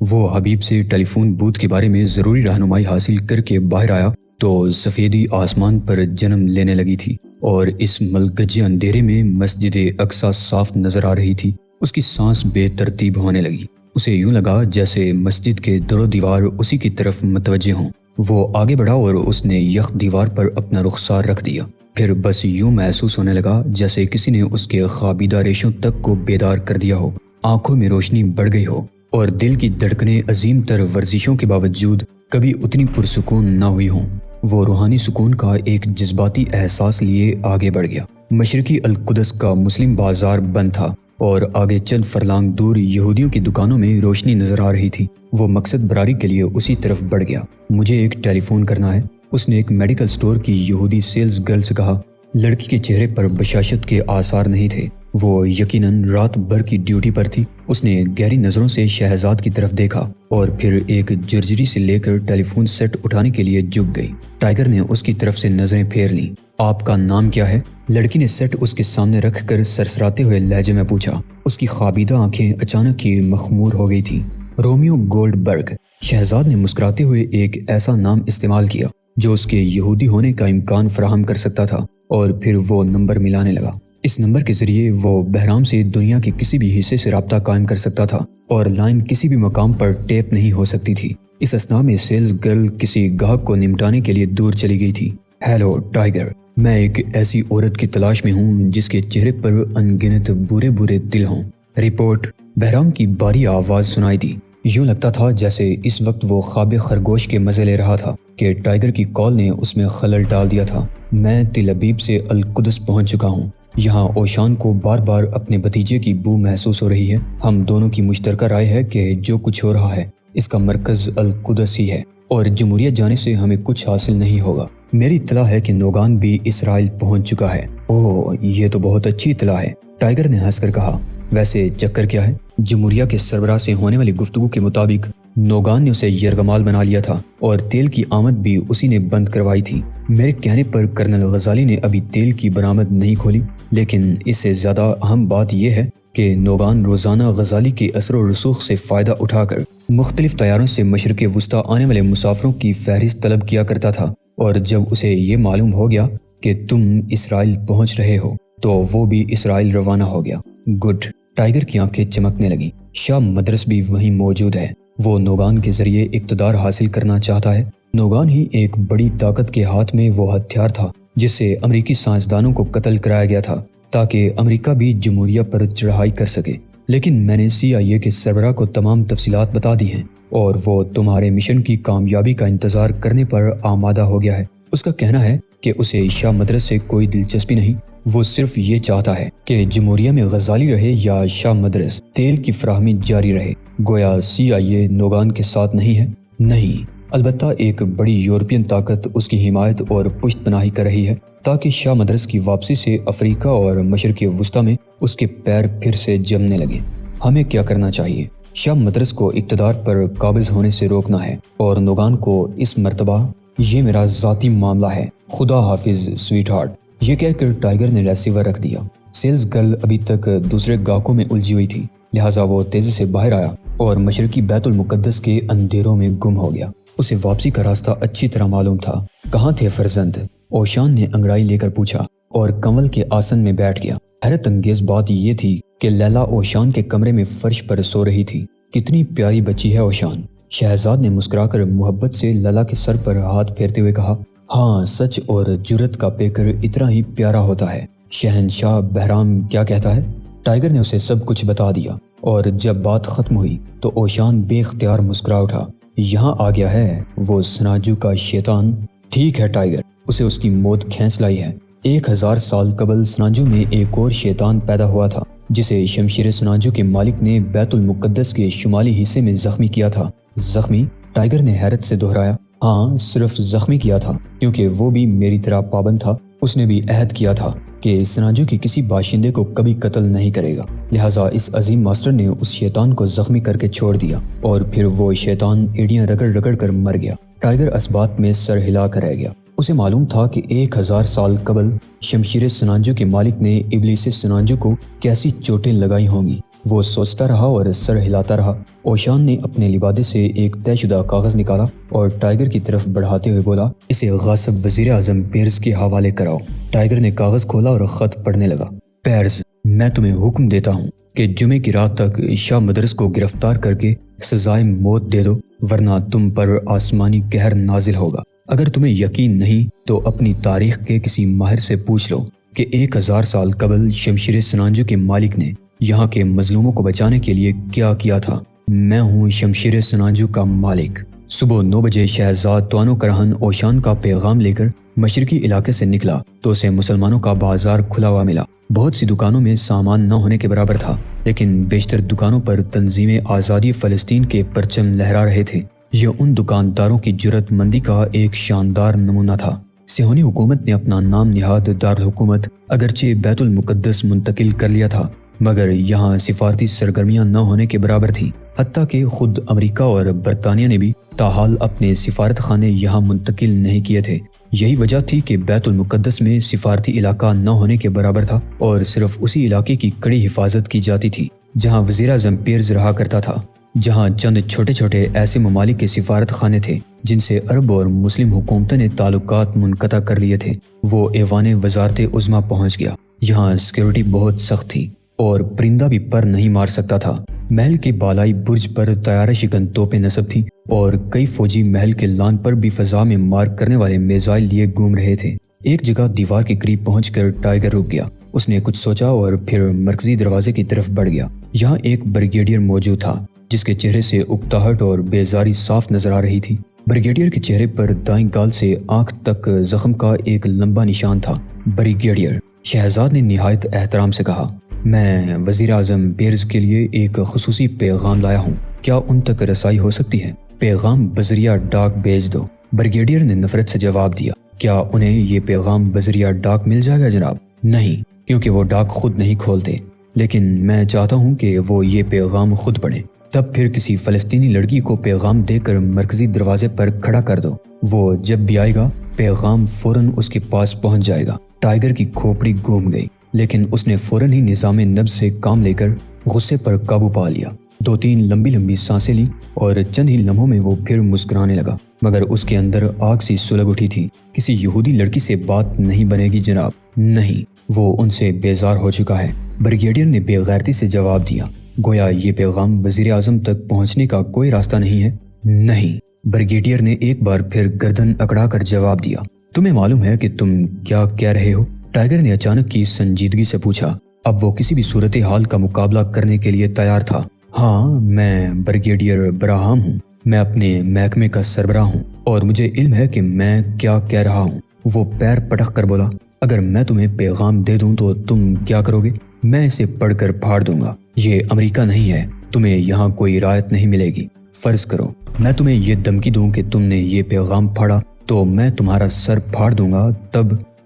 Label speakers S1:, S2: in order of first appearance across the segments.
S1: وہ حبیب سے ٹیلی phone both کے بارے میں ضروری رہنمائی حاصل کر کے باہر آیا تو سفیدی آسمان پر جنم لینے لگی تھی اور اس ملگجے اندھیرے میں مسجد اقصی صاف نظر آ رہی تھی۔ اس کی سانس بے ترتیب ہونے لگی۔ اسے یوں لگا جیسے مسجد کے در و دیوار اسی کی طرف متوجہ ہوں۔ وہ آگے بڑھا اور اس نے یک دیوار پر اپنا رخسار رکھ دیا۔ پھر بس یوں محسوس ہونے لگا جیسے کسی نے اس کے خوابیدہ ریشوں تک کو بیدار کر دیا ہو۔ آنکھوں میں روشنی بڑھ گئی ہو اور دل کی دھڑکنیں عظیم تر ورزشوں کے باوجود کبھی اتنی پرسکون نہ ہوئی ہوں۔ وہ روحانی سکون کا ایک جذباتی احساس لیے آگے بڑھ گیا۔ مشرقی القدس کا مسلم بازار بند تھا اور آگے چند فرلانگ دور یہودیوں کی دکانوں میں روشنی نظر آ رہی تھی۔ وہ مقصد براری کے لیے اسی طرف بڑھ گیا۔ مجھے ایک ٹیلی فون کرنا ہے، اس نے ایک میڈیکل سٹور کی یہودی سیلز گرل سے کہا۔ لڑکی کے چہرے پر بشاشت کے آثار نہیں تھے۔ وہ یقیناً رات بھر کی ڈیوٹی پر تھی۔ اس نے گہری نظروں سے شہزاد کی طرف دیکھا اور پھر ایک جرجری سے لے کر ٹیلی فون سیٹ اٹھانے کے لیے جھک گئی۔ ٹائیگر نے اس کی طرف سے نظریں پھیر لیں۔ آپ کا نام کیا ہے؟ لڑکی نے سیٹ اس کے سامنے رکھ کر سرسراتے ہوئے لہجے میں پوچھا۔ اس کی خوابیدہ آنکھیں اچانک ہی مخمور ہو گئی تھیں۔ رومیو گولڈ برگ۔ شہزاد نے مسکراتے ہوئے ایک ایسا نام استعمال کیا جو اس کے یہودی ہونے کا امکان فراہم کر سکتا تھا، اور پھر وہ نمبر ملانے لگا۔ اس نمبر کے ذریعے وہ بحرام سے دنیا کے کسی بھی حصے سے رابطہ قائم کر سکتا تھا اور لائن کسی بھی مقام پر ٹیپ نہیں ہو سکتی تھی۔ اس اثناء میں سیلز گرل کسی گاہک کو نمٹانے کے لیے دور چلی گئی تھی۔ ہیلو ٹائیگر، میں ایک ایسی عورت کی تلاش میں ہوں جس کے چہرے پر انگنت برے برے دل ہوں۔ رپورٹ۔ بحرام کی باری آواز سنائی دی۔ یوں لگتا تھا جیسے اس وقت وہ خواب خرگوش کے مزے لے رہا تھا کہ ٹائیگر کی کال نے اس میں خلل ڈال دیا تھا۔ میں تل ابیب سے القدس پہنچ چکا ہوں۔ یہاں اوشان کو بار بار اپنے بھتیجے کی بو محسوس ہو رہی ہے۔ ہم دونوں کی مشترکہ رائے ہے کہ جو کچھ ہو رہا ہے اس کا مرکز القدس ہی ہے اور جمہوریت جانے سے ہمیں کچھ حاصل نہیں ہوگا۔ میری اطلاع ہے کہ نوگان بھی اسرائیل پہنچ چکا ہے۔ اوہ، یہ تو بہت اچھی اطلاع ہے، ٹائیگر نے ہنس کر کہا۔ ویسے چکر کیا ہے؟ جمہوریہ کے سربراہ سے ہونے والی گفتگو کے مطابق نوگان نے اسے یرغمال بنا لیا تھا اور تیل کی آمد بھی اسی نے بند کروائی تھی۔ میرے کہنے پر کرنل غزالی نے ابھی تیل کی برآمد نہیں کھولی، لیکن اس سے زیادہ اہم بات یہ ہے کہ نوگان روزانہ غزالی کے اثر و رسوخ سے فائدہ اٹھا کر مختلف طیاروں سے مشرق وسطیٰ آنے والے مسافروں کی فہرست طلب کیا کرتا تھا، اور جب اسے یہ معلوم ہو گیا کہ تم اسرائیل پہنچ رہے ہو تو وہ بھی اسرائیل روانہ ہو گیا۔ گڈ۔ ٹائیگر کی آنکھیں چمکنے لگیں۔ شاہ مدرس بھی وہیں موجود ہے۔ وہ نوگان کے ذریعے اقتدار حاصل کرنا چاہتا ہے۔ نوگان ہی ایک بڑی طاقت کے ہاتھ میں وہ ہتھیار تھا جس سے امریکی سائنسدانوں کو قتل کرایا گیا تھا تاکہ امریکہ بھی جمہوریہ پر چڑھائی کر سکے، لیکن میں نے CIA کے سربراہ کو تمام تفصیلات بتا دی ہیں اور وہ تمہارے مشن کی کامیابی کا انتظار کرنے پر آمادہ ہو گیا ہے۔ اس کا کہنا ہے کہ اسے شاہ مدرس سے کوئی دلچسپی نہیں، وہ صرف یہ چاہتا ہے کہ جمہوریہ میں غزالی رہے یا شاہ مدرس، تیل کی فراہمی جاری رہے۔ گویا CIA نوگان کے ساتھ نہیں ہے؟ نہیں، البتہ ایک بڑی یورپین طاقت اس کی حمایت اور پشت پناہی کر رہی ہے تاکہ شاہ مدرس کی واپسی سے افریقہ اور مشرق وسطیٰ میں اس کے پیر پھر سے جمنے لگے۔ ہمیں کیا کرنا چاہیے؟ شاہ مدرس کو اقتدار پر قابض ہونے سے روکنا ہے اور نوگان کو اس مرتبہ یہ میرا ذاتی معاملہ ہے۔ خدا حافظ سویٹ ہارٹ۔ یہ کہہ کر ٹائیگر نے ریسیور رکھ دیا۔ سیلز گرل ابھی تک دوسرے گاہکوں میں الجھی ہوئی تھی، لہٰذا وہ تیزی سے باہر آیا اور مشرقی بیت المقدس کے اندھیروں میں گم ہو گیا۔ اسے واپسی کا راستہ اچھی طرح معلوم تھا۔ کہاں تھے فرزند؟ اوشان نے انگڑائی لے کر پوچھا اور کنول کے آسن میں بیٹھ گیا۔ حیرت انگیز بات یہ تھی کہ لیلا اوشان کے کمرے میں فرش پر سو رہی تھی۔ کتنی پیاری بچی ہے اوشان، شہزاد نے مسکرا کر محبت سے لیلا کے سر پر ہاتھ پھیرتے ہوئے کہا۔ ہاں، سچ اور جرت کا پیکر اتنا ہی پیارا ہوتا ہے۔ شہنشاہ بحرام کیا کہتا ہے؟ ٹائیگر نے اسے سب کچھ بتا دیا اور جب بات ختم ہوئی تو اوشان بے اختیار مسکرا اٹھا۔ یہاں آ گیا ہے وہ سناجو کا شیطان۔ ٹھیک ہے ٹائیگر، اسے اس کی موت کھینچ لائی ہے۔ 1000 سال قبل سناجو میں ایک اور شیطان پیدا ہوا تھا جسے شمشیر سناجو کے مالک نے بیت المقدس کے شمالی حصے میں زخمی کیا تھا۔ زخمی؟ ٹائیگر نے حیرت سے دہرایا۔ ہاں، صرف زخمی کیا تھا کیونکہ وہ بھی میری طرح پابند تھا۔ اس نے بھی عہد کیا تھا کہ سناجو کے کسی باشندے کو کبھی قتل نہیں کرے گا، لہٰذا اس عظیم ماسٹر نے اس شیطان کو زخمی کر کے چھوڑ دیا اور پھر وہ شیطان ایڑیاں رگڑ رگڑ کر مر گیا۔ ٹائیگر اس بات میں سر ہلا کر رہ گیا۔ اسے معلوم تھا کہ 1000 سال قبل شمشیر سنانجو کے مالک نے ابلیس سنانجو کو کیسی چوٹیں لگائی ہوں گی۔ وہ سوچتا رہا اور سر ہلاتا رہا۔ اوشان نے اپنے لبادے سے ایک طے شدہ کاغذ نکالا اور ٹائیگر کی طرف بڑھاتے ہوئے بولا، اسے غاصب وزیر اعظم پیئرز کے حوالے کراؤ۔ ٹائیگر نے کاغذ کھولا اور خط پڑھنے لگا۔ پیئرز، میں تمہیں حکم دیتا ہوں کہ جمعے کی رات تک شاہ مدرس کو گرفتار کر کے سزائے موت دے دو، ورنہ تم پر آسمانی قہر نازل ہوگا۔ اگر تمہیں یقین نہیں تو اپنی تاریخ کے کسی ماہر سے پوچھ لو کہ 1000 سال قبل شمشیر سنانجو کے مالک نے یہاں کے مظلوموں کو بچانے کے لیے کیا کیا تھا۔ میں ہوں شمشیر سنانجو کا مالک۔ صبح 9 بجے شہزاد توانو کرہن اوشان کا پیغام لے کر مشرقی علاقے سے نکلا تو اسے مسلمانوں کا بازار کھلا ہوا ملا۔ بہت سی دکانوں میں سامان نہ ہونے کے برابر تھا، لیکن بیشتر دکانوں پر تنظیم آزادی فلسطین کے پرچم لہرا رہے تھے۔ یہ ان دکانداروں کی جرأت مندی کا ایک شاندار نمونہ تھا۔ صہیونی حکومت نے اپنا نام نہاد دارالحکومت اگرچہ بیت المقدس منتقل کر لیا تھا، مگر یہاں سفارتی سرگرمیاں نہ ہونے کے برابر تھیں۔ حتیٰ کہ خود امریکہ اور برطانیہ نے بھی تاحال اپنے سفارت خانے یہاں منتقل نہیں کیے تھے۔ یہی وجہ تھی کہ بیت المقدس میں سفارتی علاقہ نہ ہونے کے برابر تھا اور صرف اسی علاقے کی کڑی حفاظت کی جاتی تھی جہاں وزیر اعظم پیئرز رہا کرتا تھا، جہاں چند چھوٹے چھوٹے ایسے ممالک کے سفارت خانے تھے جن سے عرب اور مسلم حکومتوں نے تعلقات منقطع کر لیے تھے۔ وہ ایوان وزارت عظمیٰ پہنچ گیا۔ یہاں سیکیورٹی بہت سخت تھی اور پرندہ بھی پر نہیں مار سکتا تھا۔ محل کے بالائی برج پر طیارہ شکن توپیں نصب تھیں اور کئی فوجی محل کے لان پر بھی فضا میں مار کرنے والے میزائل لیے گھوم رہے تھے۔ ایک جگہ دیوار کے قریب پہنچ کر ٹائیگر رک گیا۔ اس نے کچھ سوچا اور پھر مرکزی دروازے کی طرف بڑھ گیا۔ یہاں ایک بریگیڈیئر موجود تھا جس کے چہرے سے اکتاہٹ اور بیزاری صاف نظر آ رہی تھی۔ بریگیڈیئر کے چہرے پر دائیں گال سے آنکھ تک زخم کا ایک لمبا نشان تھا۔ بریگیڈیئر، شہزاد نے نہایت احترام سے کہا، میں وزیر اعظم پیئرز کے لیے ایک خصوصی پیغام لایا ہوں، کیا ان تک رسائی ہو سکتی ہے؟ پیغام بذریعہ ڈاک بھیج دو۔ بریگیڈیئر نے نفرت سے جواب دیا، کیا انہیں یہ پیغام بذریعہ ڈاک مل جائے گا جناب؟ نہیں، کیونکہ وہ ڈاک خود نہیں کھولتے، لیکن میں چاہتا ہوں کہ وہ یہ پیغام خود پڑھیں۔ تب پھر کسی فلسطینی لڑکی کو پیغام دے کر مرکزی دروازے پر کھڑا کر دو۔ وہ جب بھی آئے گا پیغام فوراً اس کے پاس پہنچ جائے گا۔ ٹائیگر کی کھوپڑی گھوم گئی، لیکن اس نے فوراً ہی نظام نبض سے کام لے کر غصے پر قابو پا لیا۔ 2-3 لمبی لمبی سانسیں لی اور چند ہی لمحوں میں وہ پھر مسکرانے لگا، مگر اس کے اندر آگ سی سلگ اٹھی تھی۔ کسی یہودی لڑکی سے بات نہیں بنے گی جناب، نہیں، وہ ان سے بیزار ہو چکا ہے۔ بریگیڈیئر نے بے غیرتی سے جواب دیا، گویا یہ پیغام وزیر اعظم تک پہنچنے کا کوئی راستہ نہیں ہے۔ نہیں، بریگیڈیئر نے ایک بار پھر گردن اکڑا کر جواب دیا، تمہیں معلوم ہے کہ تم کیا کہہ رہے ہو؟ ٹائیگر نے اچانک کی سنجیدگی سے پوچھا۔ اب وہ کسی بھی صورتحال کا مقابلہ کرنے کے لیے تیار تھا۔ ہاں، میں بریگیڈیئر براہم ہوں، میں اپنے محکمے کا سربراہ ہوں اور مجھے علم ہے کہ میں کیا کہہ رہا ہوں۔ وہ پیر پٹک کر بولا، اگر میں تمہیں پیغام دے دوں تو تم کیا کرو گے؟ میں اسے پڑھ کر پھاڑ دوں گا۔ یہ امریکہ نہیں ہے، تمہیں یہاں کوئی رعایت نہیں ملے گی۔ فرض کرو میں تمہیں یہ دھمکی دوں کہ تم نے یہ پیغام پھاڑا تو میں تمہارا سر پھاڑ دوں گا،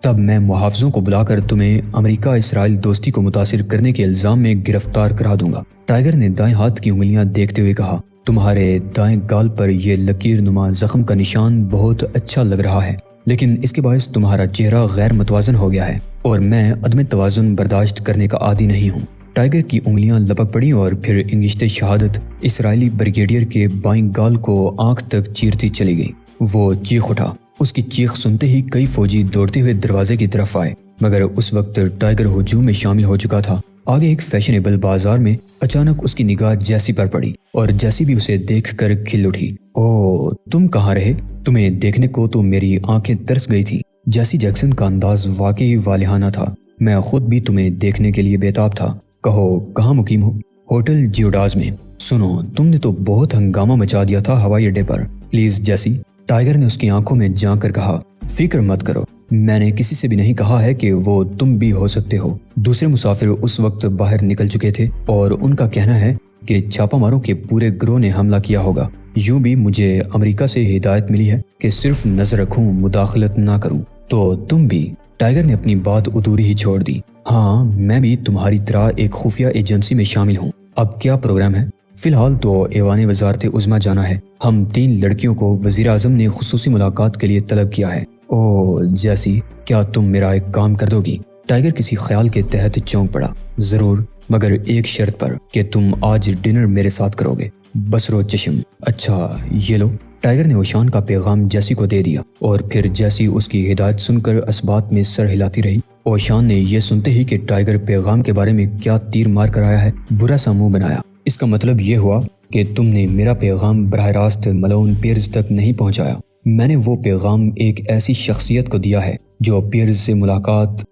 S1: تب میں محافظوں کو بلا کر تمہیں امریکہ اسرائیل دوستی کو متاثر کرنے کے الزام میں گرفتار کرا دوں گا۔ ٹائیگر نے دائیں ہاتھ کی انگلیاں دیکھتے ہوئے کہا، تمہارے دائیں گال پر یہ لکیر نما زخم کا نشان بہت اچھا لگ رہا ہے، لیکن اس کے باعث تمہارا چہرہ غیر متوازن ہو گیا ہے اور میں عدم توازن برداشت کرنے کا عادی نہیں ہوں۔ ٹائیگر کی انگلیاں لپک پڑیں اور پھر انگشت شہادت اسرائیلی بریگیڈیئر کے بائیں گال کو آنکھ تک چیرتی چلی گئی۔ وہ چیخ اٹھا۔ اس کی چیخ سنتے ہی کئی فوجی دوڑتے ہوئے دروازے کی طرف آئے، مگر اس وقت ٹائیگر ہجوم میں شامل ہو چکا تھا۔ آگے ایک فیشنیبل بازار میں اچانک اس کی نگاہ جیسی پر پڑی اور جیسی بھی اسے دیکھ کر کھل اٹھی۔ اوہ، تم کہاں رہے؟ تمہیں دیکھنے کو تو میری آنکھیں ترس گئی تھی۔ جیسی جیکسن کا انداز واقعی والہانہ تھا۔ میں خود بھی تمہیں دیکھنے کے لیے بےتاب تھا۔ کہو کہاں مقیم ہو؟ ہوٹل جیوڈاز میں۔ سنو، تم نے تو بہت ہنگامہ مچا دیا تھا ہوائی اڈے پر۔ پلیز جیسی، ٹائیگر نے اس کی آنکھوں میں جھانک کر کہا، فکر مت کرو، میں نے کسی سے بھی نہیں کہا ہے کہ وہ تم بھی ہو سکتے ہو۔ دوسرے مسافر اس وقت باہر نکل چکے تھے اور ان کا کہنا ہے کہ چھاپا ماروں کے پورے گروہ نے حملہ کیا ہوگا۔ یوں بھی مجھے امریکہ سے ہدایت ملی ہے کہ صرف نظر رکھوں، مداخلت نہ کروں۔ تو تم بھی؟ ٹائیگر نے اپنی بات ادھوری ہی چھوڑ دی۔ ہاں، میں بھی تمہاری طرح ایک خفیہ ایجنسی میں شامل ہوں۔ اب کیا پروگرام ہے؟ فی الحال تو ایوان وزارت عظمیٰ جانا ہے۔ ہم 3 لڑکیوں کو وزیر اعظم نے خصوصی ملاقات کے لیے طلب کیا ہے۔ اوہ جیسی، کیا تم میرا ایک کام کر دو گی؟ ٹائیگر کسی خیال کے تحت چونک پڑا۔ ضرور، مگر ایک شرط پر کہ تم آج ڈنر میرے ساتھ کرو گے۔ بصر و چشم: اچھا یہ لو۔ ٹائیگر نے اوشان کا پیغام جیسی کو دے دیا اور پھر جیسی اس کی ہدایت سن کر اسبات میں سر ہلاتی رہی۔ اوشان نے یہ سنتے ہی کہ ٹائیگر پیغام کے بارے میں کیا تیر مار کر آیا ہے برا سا منہ بنایا۔ اس کا مطلب یہ ہوا کہ تم نے میرا پیغام براہ راست ملون پیئرز تک نہیں پہنچایا۔ میں نے وہ پیغام ایک ایسی شخصیت کو دیا ہے جو پیئرز سے ملاقات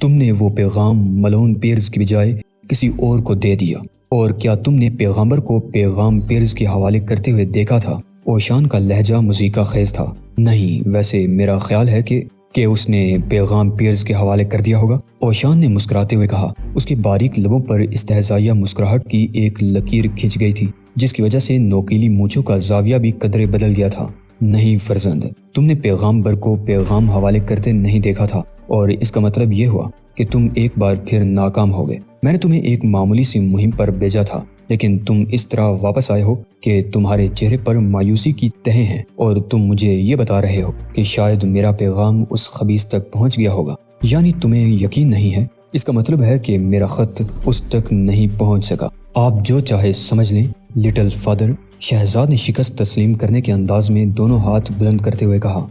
S1: تم نے وہ پیغام ملون پیئرز کی بجائے کسی اور کو دے دیا۔ اور کیا تم نے پیغامبر کو پیغام پیئرز کے حوالے کرتے ہوئے دیکھا تھا؟ اوشان کا لہجہ موسیقی خیز تھا۔ نہیں، ویسے میرا خیال ہے کہ اس نے پیغام پیئرز کے حوالے کر دیا ہوگا، اوشان نے مسکراتے ہوئے کہا۔ اس کے باریک لبوں پر استہزائیہ مسکراہٹ کی ایک لکیر کھنچ گئی تھی جس کی وجہ سے نوکیلی مونچھوں کا زاویہ بھی قدرے بدل گیا تھا۔ نہیں فرزند، تم نے پیغامبر کو پیغام حوالے کرتے نہیں دیکھا تھا، اور اس کا مطلب یہ ہوا کہ تم ایک بار پھر ناکام ہو گئے۔ میں نے تمہیں ایک معمولی سی مہم پر بھیجا تھا، لیکن تم اس طرح واپس آئے ہو کہ تمہارے چہرے پر مایوسی کی تہیں ہیں، اور تم مجھے یہ بتا رہے ہو کہ شاید میرا پیغام اس خبیث تک پہنچ گیا ہوگا۔ یعنی تمہیں یقین نہیں ہے؟ اس کا مطلب ہے کہ میرا خط اس تک نہیں پہنچ سکا۔ آپ جو چاہے سمجھ لیں لٹل فادر، شہزاد نے شکست تسلیم کرنے کے انداز میں دونوں ہاتھ بلند کرتے ہوئے کہا۔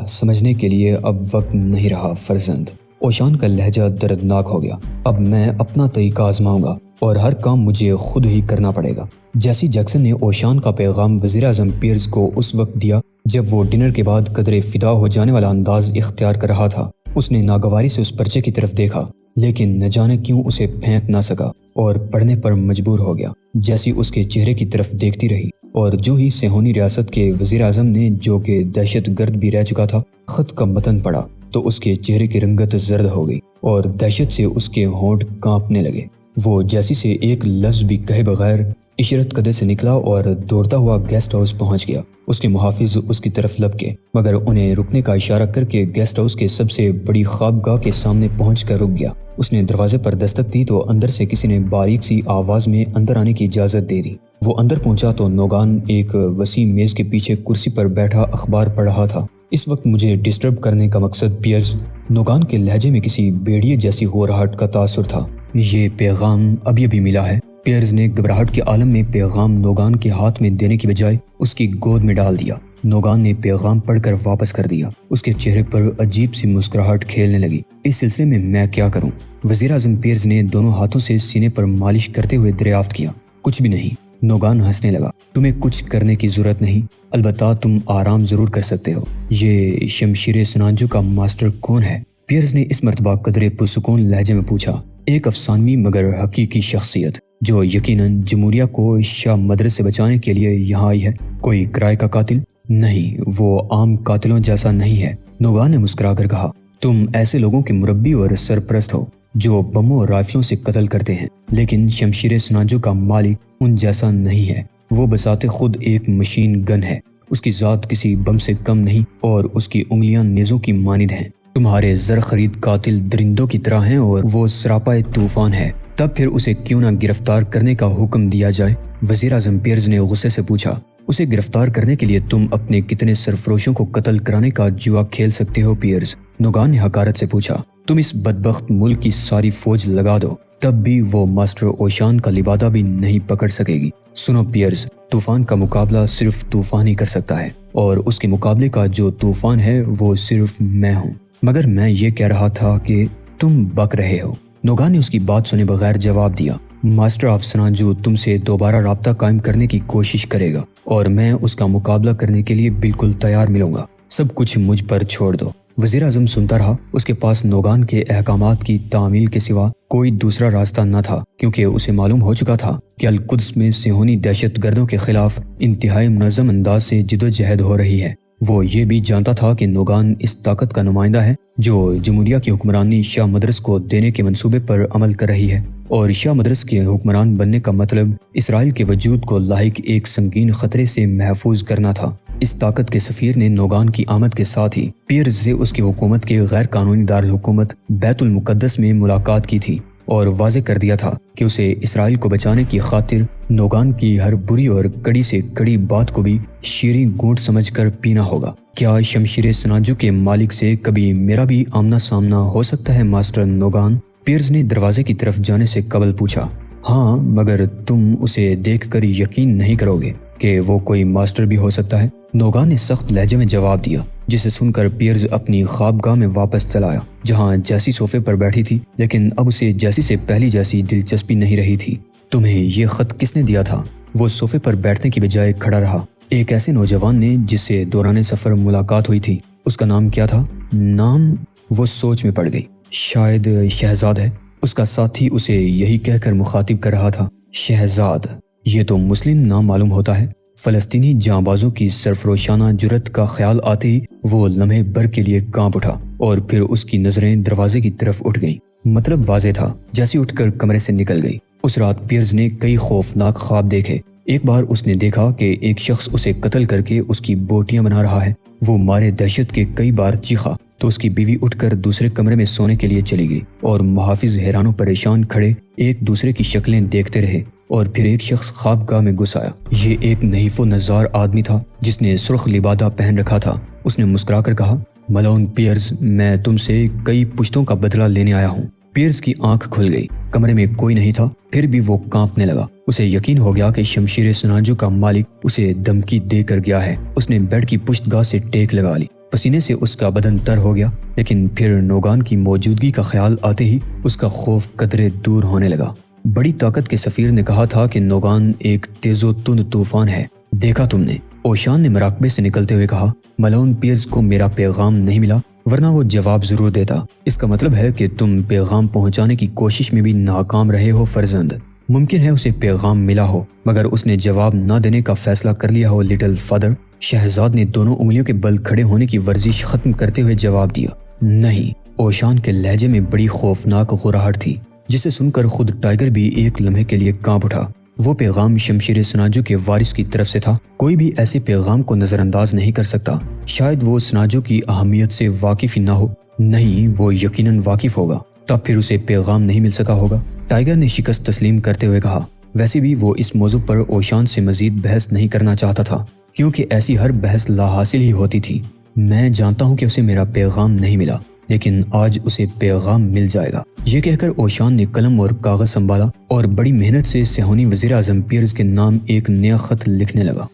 S1: سمجھنے کے لیے اب وقت نہیں رہا فرزند۔ اوشان کا لہجہ دردناک ہو گیا۔ اب میں اپنا طریقہ آزماؤں گا اور ہر کام مجھے خود ہی کرنا پڑے گا۔ جیسی جیکسن نے اوشان کا پیغام وزیر اعظم پیئرز کو اس وقت دیا جب وہ ڈنر کے بعد قدرے فدا ہو جانے والا انداز اختیار کر رہا تھا۔ اس نے ناگواری سے اس پرچے کی طرف دیکھا، لیکن نہ جانے کیوں اسے پھینک نہ سکا اور پڑھنے پر مجبور ہو گیا۔ جیسی اس کے چہرے کی طرف دیکھتی رہی، اور جو ہی سیہونی ریاست کے وزیر اعظم نے، جو کہ دہشت گرد بھی رہ چکا تھا، خط کا متن پڑھا تو اس کے چہرے کی رنگت زرد ہو گئی اور دہشت سے اس کے ہونٹ کانپنے لگے۔ وہ جیسی سے ایک لفظ بھی کہے بغیر عشرت قدر سے نکلا اور دوڑتا ہوا گیسٹ ہاؤس پہنچ گیا۔ اس کے محافظ اس کی طرف لپکے، مگر انہیں رکنے کا اشارہ کر کے گیسٹ ہاؤس کے سب سے بڑی خوابگاہ کے سامنے پہنچ کر رک گیا۔ اس نے دروازے پر دستک دی تو اندر سے کسی نے باریک سی آواز میں اندر آنے کی اجازت دے دی۔ وہ اندر پہنچا تو نوگان ایک وسیع میز کے پیچھے کرسی پر بیٹھا اخبار پڑھ رہا تھا۔ اس وقت مجھے ڈسٹرب کرنے کا مقصد پیئرز، نوگان کے لہجے میں کسی بیڑیے جیسی غورہٹ کا تاثر تھا۔ یہ پیغام ابھی ملا ہے۔ پیئرز نے گھبراہٹ کے عالم میں پیغام نوگان کے ہاتھ میں دینے کی بجائے اس کی گود میں ڈال دیا۔ نوگان نے پیغام پڑھ کر واپس کر دیا۔ اس کے چہرے پر عجیب سی مسکراہٹ کھیلنے لگی۔ اس سلسلے میں کیا کروں؟ وزیر اعظم پیئرز نے دونوں ہاتھوں سے سینے پر مالش کرتے ہوئے دریافت کیا۔ کچھ بھی نہیں، نوگان ہنسنے لگا۔ تمہیں کچھ کرنے کی ضرورت نہیں، البتہ تم آرام ضرور کر سکتے ہو۔ یہ شمشیر سنانجو کا ماسٹر کون ہے؟ پیئرز نے اس مرتبہ قدرے پرسکون لہجے میں پوچھا۔ ایک افسانوی مگر حقیقی شخصیت جو یقیناً جمہوریہ کو شاہ مدرس سے بچانے کے لیے یہاں آئی ہے۔ کوئی کرائے کا قاتل؟ نہیں، وہ عام قاتلوں جیسا نہیں ہے، نوگان نے مسکرا کر کہا۔ تم ایسے لوگوں کے مربی اور سرپرست ہو جو بموں اور رائفلوں سے قتل کرتے ہیں، لیکن شمشیر سنانجو کا مالک ان جیسا نہیں ہے۔ وہ بذات خود ایک مشین گن ہے۔ اس کی ذات کسی بم سے کم نہیں اور اس کی انگلیاں نیزوں کی مانند ہیں۔ تمہارے زر خرید قاتل درندوں کی طرح ہیں اور وہ سراپا طوفان ہے۔ تب پھر اسے کیوں نہ گرفتار کرنے کا حکم دیا جائے؟ وزیر اعظم پیئرز نے غصے سے پوچھا۔ اسے گرفتار کرنے کے لیے تم اپنے کتنے سرفروشوں کو قتل کرانے کا جوا کھیل سکتے ہو پیئرز؟ نوگان نے حقارت سے پوچھا۔ تم اس بدبخت ملک کی ساری فوج لگا دو، تب بھی وہ ماسٹر اوشان کا لبادہ بھی نہیں پکڑ سکے گی۔ سنو پیئرز، طوفان کا مقابلہ صرف طوفان ہی کر سکتا ہے، اور اس کے مقابلے کا جو طوفان ہے وہ صرف میں ہوں۔ مگر میں یہ کہہ رہا تھا کہ تم بک رہے ہو۔ نوگان نے اس کی بات سنے بغیر جواب دیا۔ ماسٹر آف سنانجو تم سے دوبارہ رابطہ قائم کرنے کی کوشش کرے گا، اور میں اس کا مقابلہ کرنے کے لیے بالکل تیار ملوں گا۔ سب کچھ مجھ پر چھوڑ دو۔ وزیر اعظم سنتا رہا۔ اس کے پاس نوگان کے احکامات کی تعمیل کے سوا کوئی دوسرا راستہ نہ تھا، کیونکہ اسے معلوم ہو چکا تھا کہ القدس میں صہیونی دہشت گردوں کے خلاف انتہائی منظم انداز سے جدوجہد ہو رہی ہے۔ وہ یہ بھی جانتا تھا کہ نوگان اس طاقت کا نمائندہ ہے جو جمہوریہ کی حکمرانی شاہ مدرس کو دینے کے منصوبے پر عمل کر رہی ہے، اور شاہ مدرس کے حکمران بننے کا مطلب اسرائیل کے وجود کو لاحق ایک سنگین خطرے سے محفوظ کرنا تھا۔ اس طاقت کے سفیر نے نوگان کی آمد کے ساتھ ہی پیئرز سے اس کی حکومت کے غیر قانونی دارالحکومت بیت المقدس میں ملاقات کی تھی اور واضح کر دیا تھا کہ اسے اسرائیل کو بچانے کی خاطر نوگان کی ہر بری اور کڑی سے کڑی بات کو بھی شیریں گھونٹ سمجھ کر پینا ہوگا۔ کیا شمشیر سنانجو کے مالک سے کبھی میرا بھی آمنا سامنا ہو سکتا ہے ماسٹر نوگان؟ پیئرز نے دروازے کی طرف جانے سے قبل پوچھا۔ ہاں، مگر تم اسے دیکھ کر یقین نہیں کرو گے کہ وہ کوئی ماسٹر بھی ہو سکتا ہے، نوگان نے سخت لہجے میں جواب دیا، جسے سن کر پیئرز اپنی خوابگاہ میں واپس چلا آیا، جہاں جیسی صوفے پر بیٹھی تھی، لیکن اب اسے جیسی سے پہلی جیسی دلچسپی نہیں رہی تھی۔ تمہیں یہ خط کس نے دیا تھا؟ وہ صوفے پر بیٹھنے کی بجائے کھڑا رہا۔ ایک ایسے نوجوان نے جس سے دوران سفر ملاقات ہوئی تھی۔ اس کا نام کیا تھا؟ نام؟ وہ سوچ میں پڑ گئی۔ شاید شہزاد ہے۔ اس کا ساتھی اسے یہی کہہ کر مخاطب کر رہا تھا، شہزاد، یہ تو مسلم نام معلوم ہوتا ہے۔ فلسطینی جانبازوں کی سرفروشانہ جرأت کا خیال آتے ہی وہ لمحے بھر کے لیے کانپ اٹھا اور پھر اس کی نظریں دروازے کی طرف اٹھ گئیں۔ مطلب واضح تھا، جیسی اٹھ کر کمرے سے نکل گئی۔ اس رات پیئرز نے کئی خوفناک خواب دیکھے۔ ایک بار اس نے دیکھا کہ ایک شخص اسے قتل کر کے اس کی بوٹیاں بنا رہا ہے۔ وہ مارے دہشت کے کئی بار چیخا تو اس کی بیوی اٹھ کر دوسرے کمرے میں سونے کے لیے چلی گئی اور محافظ حیران و پریشان کھڑے ایک دوسرے کی شکلیں دیکھتے رہے اور پھر ایک شخص خوابگاہ میں گھس آیا۔ یہ ایک نحیف و نزار آدمی تھا جس نے سرخ لبادہ پہن رکھا تھا۔ اس نے مسکرا کر کہا، ملون پیئرز، میں تم سے کئی پشتوں کا بدلہ لینے آیا ہوں۔ پیئرز کی آنکھ کھل گئی۔ کمرے میں کوئی نہیں تھا، پھر بھی وہ کانپنے لگا۔ اسے یقین ہو گیا کہ شمشیر سنانجو کا مالک اسے دھمکی دے کر گیا ہے۔ اس نے بیڈ کی پشت گاہ سے ٹیک لگا لی۔ پسینے سے اس کا بدن تر ہو گیا، لیکن پھر نوگان کی موجودگی کا خیال آتے ہی اس کا خوف قدرے دور ہونے لگا۔ بڑی طاقت کے سفیر نے کہا تھا کہ نوگان ایک تیز و تند طوفان ہے۔ دیکھا تم نے؟ اوشان نے مراقبے سے نکلتے ہوئے کہا، ملون پیئرز کو میرا پیغام نہیں ملا، ورنہ وہ جواب ضرور دیتا۔ اس کا مطلب ہے کہ تم پیغام پہنچانے کی کوشش میں بھی ناکام رہے ہو فرزند۔ ممکن ہے اسے پیغام ملا ہو مگر اس نے جواب نہ دینے کا فیصلہ کر لیا ہو لٹل فادر۔ شہزاد نے دونوں انگلیوں کے بل کھڑے ہونے کی ورزش ختم کرتے ہوئے جواب دیا، نہیں۔ اوشان کے لہجے میں بڑی خوفناک غراہٹ تھی جسے سن کر خود ٹائیگر بھی ایک لمحے کے لیے کانپ اٹھا۔ وہ پیغام شمشیر سناجو کے وارث کی طرف سے تھا۔ کوئی بھی ایسے پیغام کو نظر انداز نہیں کر سکتا۔ شاید وہ سناجو کی اہمیت سے واقف ہی نہ ہو۔ نہیں، وہ یقیناً واقف ہوگا، تب پھر اسے پیغام نہیں مل سکا ہوگا۔ ٹائیگر نے شکست تسلیم کرتے ہوئے کہا، ویسے بھی وہ اس موضوع پر اوشان سے مزید بحث نہیں کرنا چاہتا تھا، کیونکہ ایسی ہر بحث لا حاصل ہی ہوتی تھی۔ میں جانتا ہوں کہ اسے میرا پیغام نہیں ملا، لیکن آج اسے پیغام مل جائے گا۔ یہ کہہ کر اوشان نے قلم اور کاغذ سنبھالا اور بڑی محنت سے صہیونی وزیر اعظم پیئرز کے نام ایک نیا خط لکھنے لگا۔